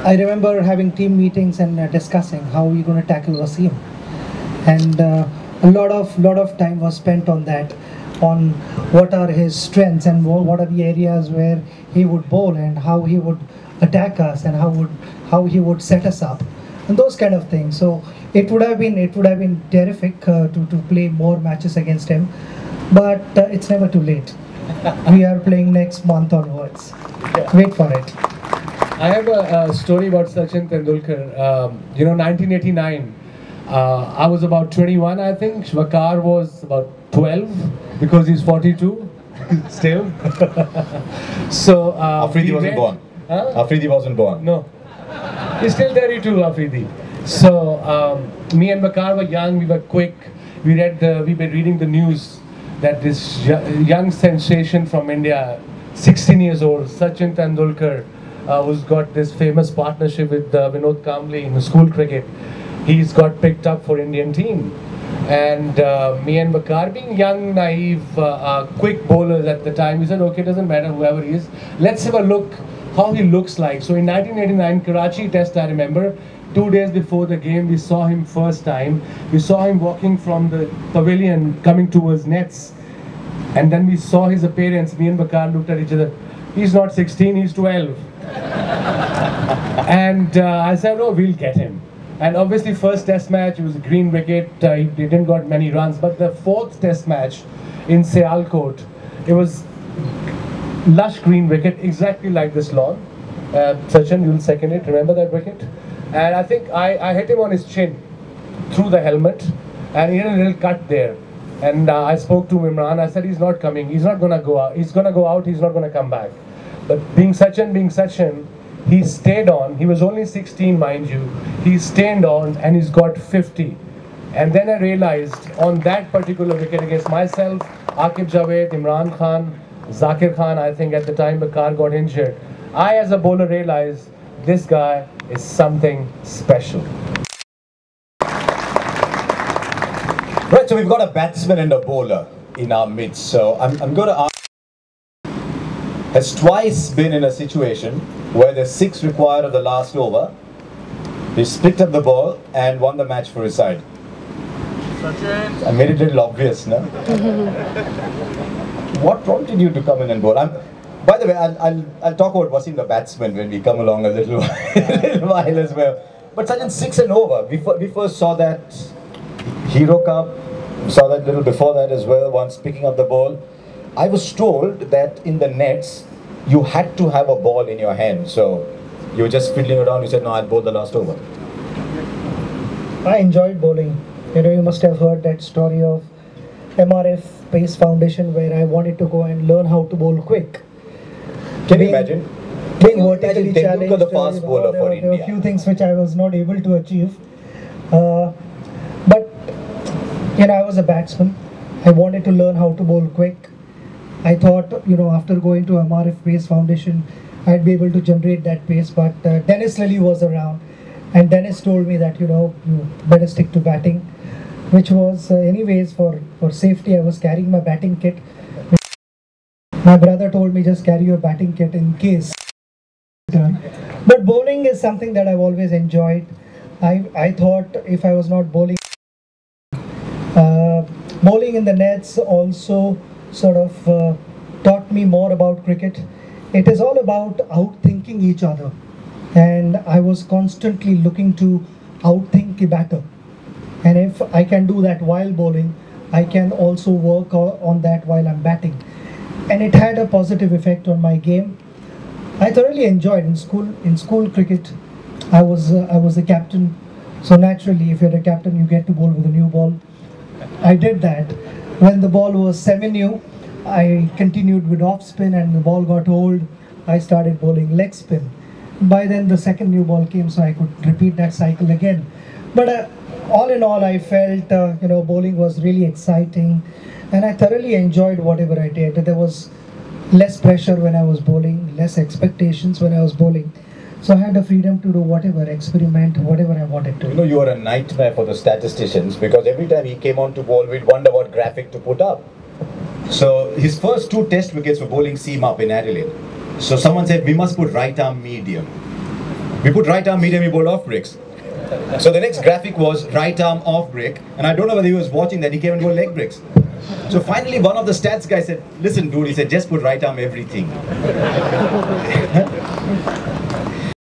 I remember having team meetings and discussing how we're going to tackle Wasim, and a lot of time was spent on that, on what are his strengths and what are the areas where he would bowl and how he would attack us and how he would set us up, and those kind of things. So it would have been terrific to play more matches against him, but it's never too late. We are playing next month onwards. Wait for it. I have a story about Sachin Tendulkar. 1989. I was about 21, I think. Shwakar was about 12 because he's 42 still. So Afridi wasn't born. Huh? Afridi wasn't born. No, he's still 32, Afridi. So me and Bakar were young. We were quick. We were reading the news that this young sensation from India, 16 years old, Sachin Tendulkar, who's got this famous partnership with Vinod Kambli in school cricket. He's got picked up for Indian team. And me and Bakar, being young, naive, quick bowlers at the time, we said, okay, doesn't matter whoever he is, let's have a look how he looks like. So in 1989 Karachi Test, I remember, 2 days before the game, we saw him first time. We saw him walking from the pavilion coming towards nets. And then we saw his appearance. Me and Bakar looked at each other. He's not 16, he's 12. And I said, oh, we'll get him. And obviously first test match, it was a green wicket, he didn't got many runs, but the fourth test match in Sialkot, it was lush green wicket, exactly like this lawn. Sachin, you'll second it, remember that wicket? And I think I hit him on his chin, through the helmet, and he had a little cut there. And I spoke to Imran, I said, he's not coming, he's not gonna go out, he's gonna go out, he's not gonna come back. But being Sachin, he stayed on. He was only 16, mind you. He stayed on and he's got 50. And then I realized on that particular wicket against myself, Aqib Javed, Imran Khan, Zakir Khan, I think at the time Bakar got injured. I as a bowler realized this guy is something special. Right, so we've got a batsman and a bowler in our midst. So I'm going to ask, has twice been in a situation where the 6 required of the last over, he picked up the ball and won the match for his side. Sachin. I made it a little obvious, no? What prompted you to come in and bowl? By the way, I'll talk about Wasim the batsman when we come along a little while as well. But Sachin, 6 and over. We first saw that Hero Cup, saw that little before that as well, once picking up the ball. I was told that in the nets, you had to have a ball in your hand. So you were just fiddling around, you said, no, I'll bowl the last over. I enjoyed bowling. You must have heard that story of MRF Pace Foundation where I wanted to go and learn how to bowl quick. Can you imagine? Being vertically challenged, Tendulkar, the fast bowler for India. There were a few things which I was not able to achieve. But I was a batsman. I wanted to learn how to bowl quick. I thought, after going to MRF Pace Foundation, I'd be able to generate that pace. But Dennis Lilly was around, and Dennis told me that, you better stick to batting, which was, anyways, for safety, I was carrying my batting kit. My brother told me just carry your batting kit in case. But bowling is something that I've always enjoyed. I thought if I was not bowling, bowling in the nets also sort of taught me more about cricket. It is all about outthinking each other, and I was constantly looking to outthink the batter. And if I can do that while bowling, I can also work on that while I'm batting. And it had a positive effect on my game. I thoroughly enjoyed in school cricket. I was the captain, so naturally, if you're a captain, you get to bowl with a new ball. I did that. When the ball was semi-new, I continued with off spin, and the ball got old. I started bowling leg spin. By then, the second new ball came, so I could repeat that cycle again. But all in all, I felt bowling was really exciting, and I thoroughly enjoyed whatever I did. There was less pressure when I was bowling, less expectations when I was bowling. So I had the freedom to do whatever, experiment, whatever I wanted to. You were a nightmare for the statisticians because every time he came on to bowl, we'd wonder what graphic to put up. So his first 2 test wickets were bowling seam up in Adelaide. So someone said, we must put right arm medium. We put right arm, medium, he bowled off breaks. So the next graphic was right arm off break, and I don't know whether he was watching that, he came and bowled leg breaks. So finally one of the stats guys said, listen dude, he said, just put right arm everything.